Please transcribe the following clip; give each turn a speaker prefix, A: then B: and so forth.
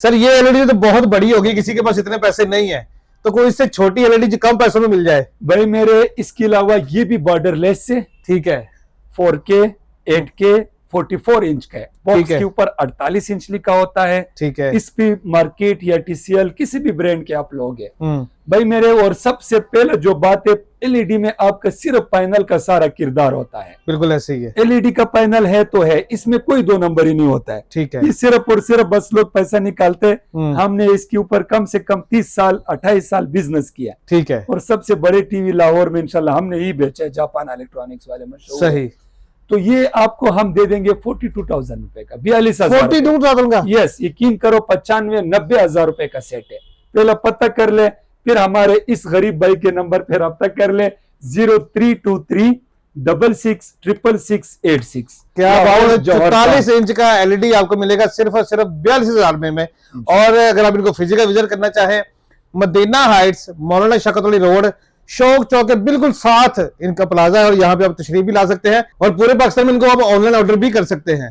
A: Sir ये LED तो बहुत बड़ी होगी, किसी के पास इतने पैसे नहीं है, तो कोई इससे छोटी एलईडी जो कम पैसों में मिल जाए।
B: भाई मेरे इसके अलावा ये भी बॉर्डरलेस से,
A: ठीक है,
B: 4K 8K 44 इंच का है। बॉक्स
A: है।
B: के ऊपर 48 इंच लिखा होता है।
A: ठीक है।
B: इस पे मार्केट या TCL किसी भी ब्रांड के आप लोगे भाई मेरे। और सबसे पहले जो बात है, एलईडी में आपका सिर्फ पैनल का सारा किरदार होता है।
A: बिल्कुल ऐसे ही है।
B: एलईडी का पैनल है तो है, इसमें कोई दो नंबर ही नहीं होता है।
A: ठीक है।
B: ये सिर्फ और सिर्फ बस लोग पैसा निकालते हैं। हमने इसके ऊपर कम से कम 30 साल 28 साल बिजनेस किया।
A: ठीक है।
B: और सबसे बड़े टीवी लाहौर में इंशाल्लाह हमने ही बेचा है, जापान इलेक्ट्रॉनिक्स वाले मशहूर।
A: सही।
B: तो ये आपको हम दे देंगे 42,000 रुपए का, 42,000।
A: 42,000 का?
B: यस, यकीन करो 95-90 रुपए का सेट है। पहले पता कर ले, फिर हमारे इस गरीब भाई के नंबर पे रब्ता कर ले 0323666686।
A: क्या बात, 44 इंच का एलईडी आपको मिलेगा सिर्फ और सिर्फ 42,000 में। और अगर आप इनको फिजिकल विजिट करना चाहें, मदीना हाइट्स, मौलाना शौकत अली रोड, शौक चौक के बिल्कुल साथ इनका प्लाजा है, और यहाँ पे आप तशरीफ भी ला सकते हैं, और पूरे पाकिस्तान में इनको आप ऑनलाइन ऑर्डर भी कर सकते हैं।